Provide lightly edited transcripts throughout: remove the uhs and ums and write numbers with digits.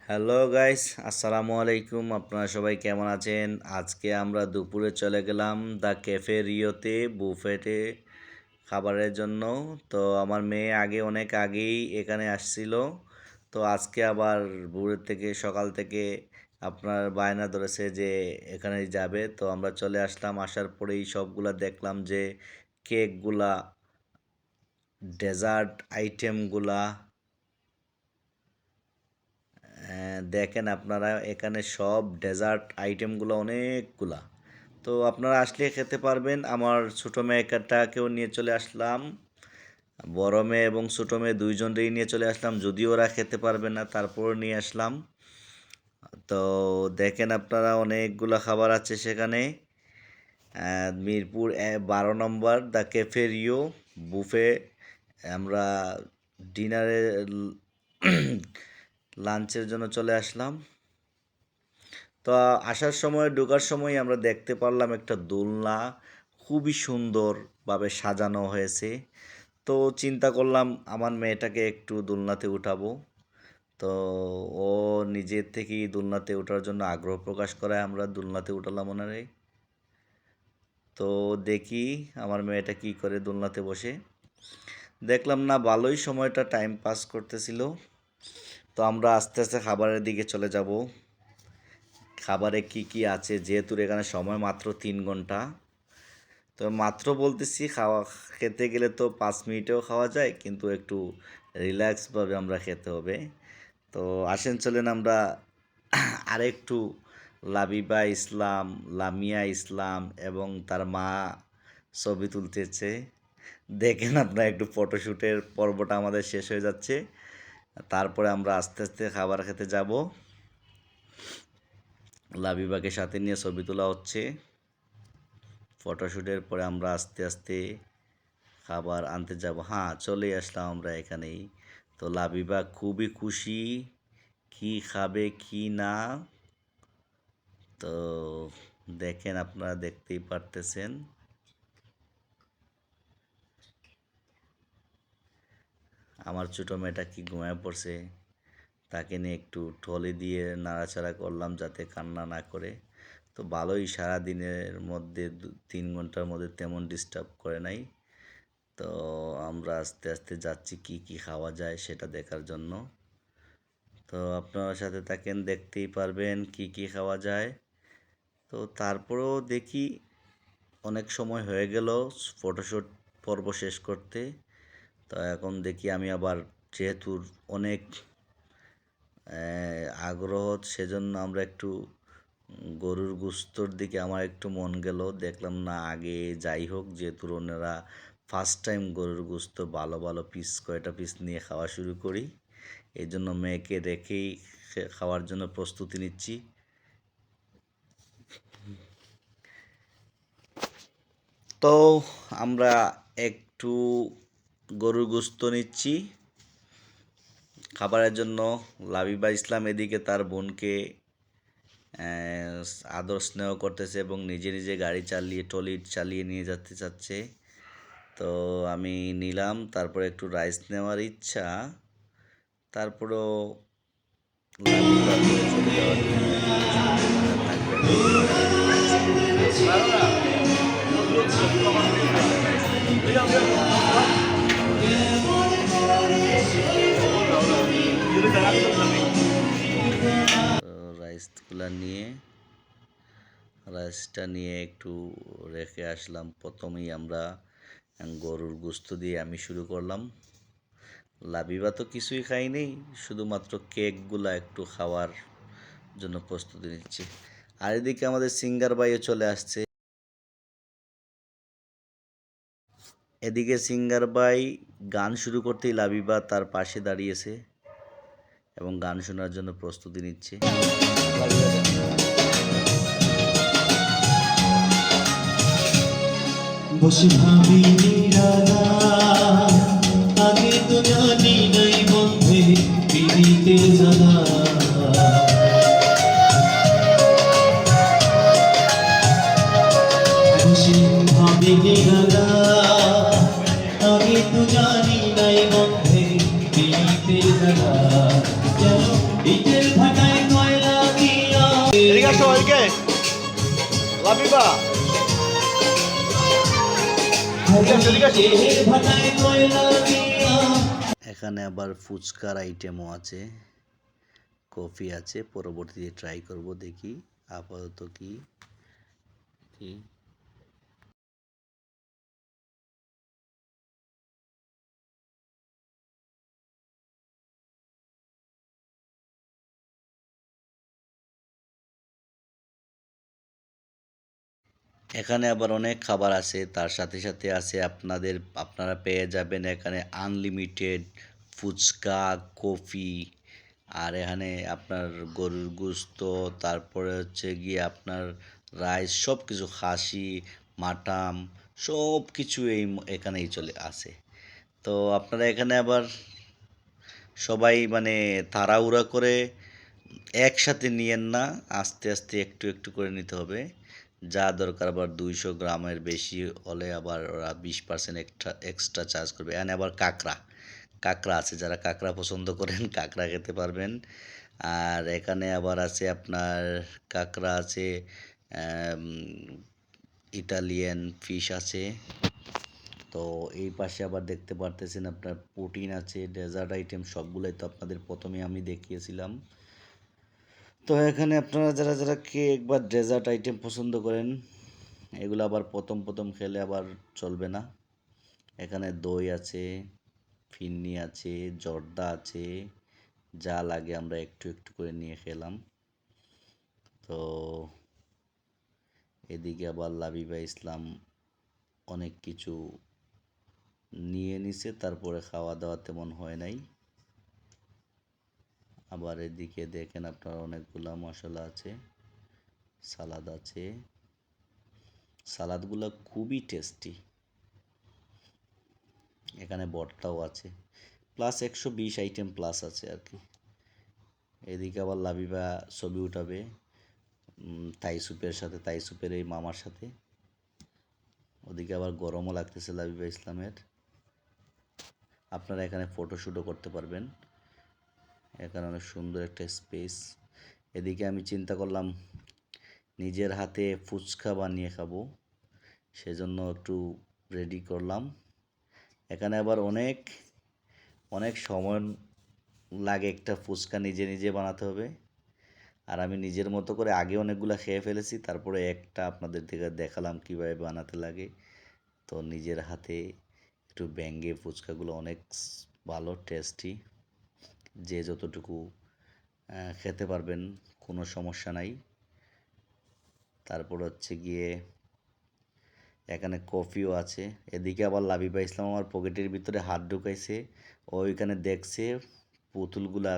Hello guys, আসসালামু আলাইকুম। আপনারা সবাই কেমন আছেন? আজকে আমরা দুপুরে চলে গেলাম দ্য ক্যাফে রিওতে বুফেটে খাবারের জন্য। তো আমার মেয়ে অনেক আগেই এখানে আসছিল। তো আজকে আবার ভোরের থেকে সকাল থেকে আপনার বায়না ধরেছে যে এখানে যাবে। তো আমরা চলে আসলাম। আসার পরেই সবগুলা দেখলাম যে কেকগুলা, ডেজার্ট আইটেমগুলা দেখেন আপনারা এখানে সব ডেজার্ট আইটেমগুলো অনেকগুলা। তো আপনারা আসলে খেতে পারবেন। আমার ছোটো মেয়েটাকেও নিয়ে চলে আসলাম। বড় মেয়ে এবং ছোটো মেয়ে দুইজনকেই নিয়ে চলে আসলাম, যদিও ওরা খেতে পারবে না তারপরও নিয়ে আসলাম। তো দেখেন আপনারা অনেকগুলো খাবার আছে সেখানে। মিরপুর 12 নম্বর দ্য ক্যাফে রিও বুফে। আমরা ডিনারে লাঞ্চের জন্য চলে আসলাম। তো আসার সময় ঢোকার সময় আমরা দেখতে পারলাম একটা দোলনা খুবই সুন্দরভাবে সাজানো হয়েছে। তো চিন্তা করলাম আমার মেয়েটাকে একটু দোলনাতে উঠাবো। তো ও নিজের থেকেই দোলনাতে ওঠার জন্য আগ্রহ প্রকাশ করায় আমরা দোলনাতে উঠালাম ওনারে। তো দেখি আমার মেয়েটা কি করে দোলনাতে বসে। দেখলাম না ভালোই সময়টা টাইম পাস করতেছিল। তো আমরা আস্তে আস্তে খাবারের দিকে চলে যাব। খাবারে কি কি আছে, যেহেতু এখানে সময় মাত্র 3 ঘন্টা। তো মাত্র বলতেছি, খেতে গেলে তো 5 মিনিটেও খাওয়া যায়, কিন্তু একটু রিল্যাক্সভাবে আমরা খেতে হবে। তো আসেন চলেন আমরা আরেকটু লাবিবা ইসলাম, লামিয়া ইসলাম এবং তার মা ছবি তুলতেছে। দেখেন আপনারা একটু ফটোশ্যুটের পর্বটা আমাদের শেষ হয়ে যাচ্ছে। তারপরে আমরা আস্তে আস্তে খাবার খেতে যাব। লাবিবাকে সাথে নিয়ে ছবি তোলা হচ্ছে। ফটোশ্যুটের পরে আমরা আস্তে আস্তে খাবার আনতে যাব। হ্যাঁ, চলে আসলাম আমরা এখানেই। তো লাবিবা খুবই খুশি, কি খাবে কি না। তো দেখেন আপনারা দেখতেই পারতেছেন। আমার ছোটো মেয়েটা কি ঘুমায় পড়ছে, তাকে নিয়ে একটু ট্রলি দিয়ে নাড়াচাড়া করলাম যাতে কান্না না করে। তো ভালোই, সারাদিনের মধ্যে 3 ঘন্টার মধ্যে তেমন ডিস্টার্ব করে নাই। তো আমরা আস্তে আস্তে যাচ্ছি কি কি খাওয়া যায় সেটা দেখার জন্য। তো আপনারা সাথে থাকেন, দেখতেই পারবেন কি কি খাওয়া যায়। তো তারপরেও দেখি অনেক সময় হয়ে গেল ফটোশ্যুট পর্ব শেষ করতে। তো এখন দেখি আমি আবার, যেহেতু অনেক আগ্রহ, সেজন্য আমরা একটু গরুর গোস্তর দিকে আমার একটু মন গেল। দেখলাম না আগে যাই হোক, যেহেতু ওনারা ফার্স্ট টাইম গরুর গোস্ত ভালো ভালো কয়টা পিস নিয়ে খাওয়া শুরু করি। এই জন্য মেয়েকে রেখেই খাওয়ার জন্য প্রস্তুতি নিচ্ছি। তো আমরা একটু গরুর গোস্ত নিচ্ছি খাবারের জন্য। লাবিবা ইসলাম এদিকে তার বোনকে আদর স্নেহ করতেছে এবং নিজে নিজে গাড়ি চালিয়ে ট্রলি চালিয়ে নিয়ে যেতে চাচ্ছে। তো আমি নিলাম, তারপরে একটু রাইস নেওয়ার ইচ্ছা, তারপরেও লাবিবা করে চলে যাওয়ার রাইসটা নিয়ে একটু রেখে আসলাম। প্রথমেই আমরা গরুর গোস্ত দিয়ে আমি শুরু করলাম। লাবিবা তো কিছুই খাইনি, শুধুমাত্র কেকগুলা একটু খাওয়ার জন্য প্রস্তুতি নিচ্ছি। আর এদিকে আমাদের সিঙ্গার ভাইও চলে আসছে। এদিকে সিঙ্গার ভাই গান শুরু করতেই লাবিবা তার পাশে দাঁড়িয়েছে এবং গান শোনার জন্য প্রস্তুতি নিচ্ছে। বসে ভাবি নিরালা, আগে তো জানি নাই বন্ধে পিড়িতে জানা। বসে ভাবি নিরালা, আগে তো জানি নাই বন্ধে পিড়িতে জানা। যেন ইটের ভাটা এদিকে লাবিবা ভাটায় কয়লা দিয়া এখানে আবার ফুচকার আইটেমও আছে, কফি আছে, পরবর্তীতে ট্রাই করব দেখি আপাতত কি কি এখানে আবার অনেক খাবার আছে, তার সাথে সাথে আছে আপনারা পেয়ে যাবেন এখানে আনলিমিটেড ফুচকা, কফি, আর এখানে আপনার গরুর গোস্ত, তারপরে হচ্ছে গিয়ে আপনার রাইস, সব কিছু খাসি, মাটন, সব কিছু এখানেই চলে আসে। তো আপনারা এখানে আবার সবাই মানে তাড়াহুড়া করে একসাথে নিয়েন না, আস্তে আস্তে একটু একটু করে নিতে হবে। যা দরকার আবার 200 গ্রামের বেশি হলে আবার ওরা 20% এক্সট্রা চার্জ করবে। এখানে আবার কাঁকড়া আছে, যারা কাঁকড়া পছন্দ করেন কাঁকড়া খেতে পারবেন। আর এখানে আবার আছে আপনার কাঁকড়া আছে, আম, ইটালিয়ান ফিশ আছে। তো এই পাশে আবার দেখতে পারতেছেন আপনার প্রোটিন আছে, ডেজার্ট আইটেম সবগুলোই তো আপনাদের প্রথমে আমি দেখিয়েছিলাম। তো এখানে আপনারা যারা যারা কেক বা ডেজার্ট আইটেম পছন্দ করেন, এগুলো আবার প্রথম প্রথম খেলে আবার চলবে না। এখানে দই আছে, ফিরনি আছে, জর্দা আছে, যা লাগে আমরা একটু একটু করে নিয়ে খেলাম। তো এদিকে আবার লাবিবা ইসলাম অনেক কিছু নিয়ে নিছে, তারপরে খাওয়া দাওয়া তেমন হয় নাই। আবার এদিকে দেখেন আপনার অনেকগুলা মশলা আছে, সালাদ আছে, সালাদগুলো খুবই টেস্টি। এখানে ভর্তাও আছে, প্লাস 120 আইটেম প্লাস আছে আর কি। এদিকে আবার লাবিবা ছবি উঠাবে তাই সুপের সাথে, তাই সুপের এই মামার সাথে। ওদিকে আবার গরমও লাগতেছে লাবিবা ইসলামের। আপনারা এখানে ফটোশ্যুটও করতে পারবেন, এখানে অনেক সুন্দর একটা স্পেস। এদিকে আমি চিন্তা করলাম নিজের হাতে ফুচকা বানিয়ে খাবো, সেজন্য একটু রেডি করলাম। এখানে আবার অনেক অনেক সময় লাগে, একটা ফুচকা নিজে নিজে বানাতে হবে। আর আমি নিজের মতো করে আগে অনেকগুলো খেয়ে ফেলেছি, তারপরে একটা আপনাদের থেকে দেখালাম কীভাবে বানাতে লাগে। তো নিজের হাতে একটু ব্যঙ্গে ফুচকাগুলো অনেক ভালো টেস্টি, যে যতটুকু খেতে পারবেন কোনো সমস্যা নাই। তারপর হচ্ছে গিয়ে এখানে কফিও আছে। এদিকে আবার লাবিবা ইসলাম আমার পকেটের ভিতরে হাত ঢুকাইছে, ওইখানে দেখছে পুতুলগুলা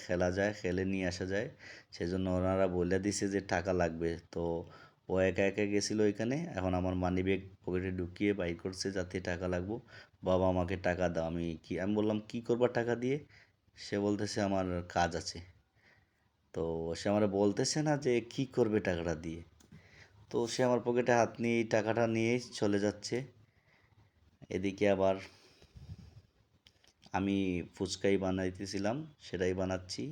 খেলা যায়, খেলে নিয়ে আসা যায়, সেজন্য ওনারা বলে দিছে যে টাকা লাগবে। তো ও একা একা গেছিলো ওইখানে, এখন আমার মানিব্যাগ পকেটে ঢুকিয়ে বাইর করছে যাতে টাকা লাগবো। বাবা আমাকে টাকা দাও। আমি বললাম কি করবা টাকা দিয়ে? সে বলতেছে আমার কাজ আছে। তো সে আমার বলতেছে না যে কি করবে টাকাটা দিয়ে। তো সে আমার পকেটে হাত নিয়ে টাকাটা নিয়েই চলে যাচ্ছে। এদিকে আবার আমি ফুচকাই বানাইতেছিলাম, সেটাই বানাচ্ছি।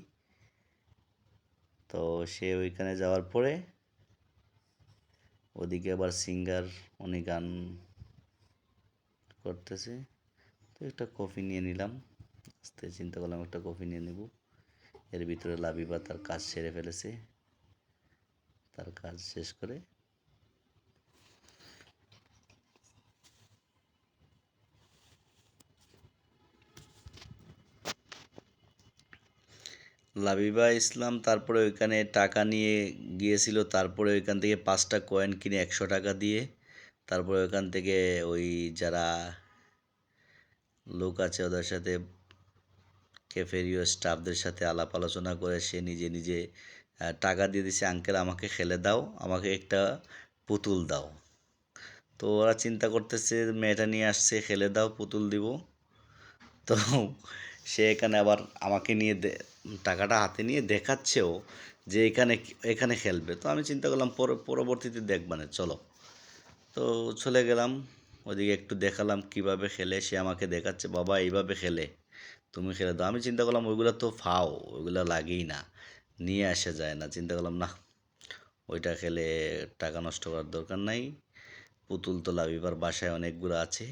তো সে ওইখানে যাওয়ার পরে ওদিকে আবার সিঙ্গার উনি গান করতেছে। তো একটা কফি নিয়ে নিলাম, আস্তে চিন্তা করলাম একটা কফি নিয়ে নেব। এর ভিতরে লাবিবা তার কাজ সেরে ফেলেছে, তার কাজ শেষ করে লাবিবা ইসলাম তারপরে ওইখানে টাকা নিয়ে গিয়েছিল। তারপরে ওইখান থেকে 5টা কয়েন কিনে 100 টাকা দিয়ে, তারপরে ওইখান থেকে ওই যারা লোক আছে ওদের সাথে, ক্যাফেরিও স্টাফদের সাথে আলাপ আলোচনা করে সে নিজে নিজে টাকা দিয়ে দিছে, আঙ্কেল আমাকে খেলে দাও, আমাকে একটা পুতুল দাও। তো ওরা চিন্তা করতেছে মেয়েটা নিয়ে আসছে, খেলে দাও পুতুল দিব। তো সে এখানে আবার আমাকে নিয়ে টাকাটা হাতে নিয়ে দেখাচ্ছেও যে এখানে এখানে খেলবে। তো আমি চিন্তা করলাম পরবর্তীতে দেখবানে চলো। তো চলে গেলাম ওদিকে, একটু দেখালাম কিভাবে খেলে। সে আমাকে দেখাচ্ছে বাবা এইভাবে খেলে, তুমি খেলে দাও। আমি চিন্তা করলাম ওইগুলো তো ফাও, ওইগুলো লাগেই না, নিয়ে আসা যায় না। চিন্তা করলাম না, ওইটা খেলে টাকা নষ্ট করার দরকার নাই। পুতুল তো লাবিবার বাসায় অনেকগুলো আছে।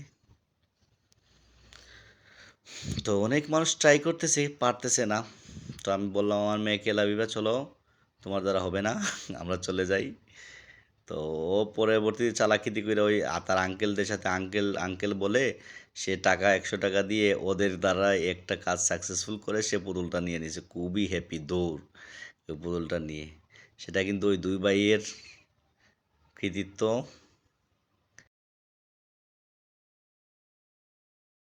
তো অনেক মানুষ ট্রাই করতেছে, পারতেছে না। তো আমি বললাম আমার মেয়েকে, লাবিবা চলো, তোমার দ্বারা হবে না, আমরা চলে যাই। তো ও পরবর্তীতে চালাকিতি করে ওই তার আঙ্কেলদের সাথে আঙ্কেল আঙ্কেল বলে সে টাকা 100 টাকা দিয়ে ওদের দ্বারা একটা কাজ সাকসেসফুল করে সে পুতুলটা নিয়ে নিয়েছে। খুবই হ্যাপি দৌড় ওই পুতুলটা নিয়ে। সেটা কিন্তু ওই দুই ভাইয়ের কৃতিত্ব।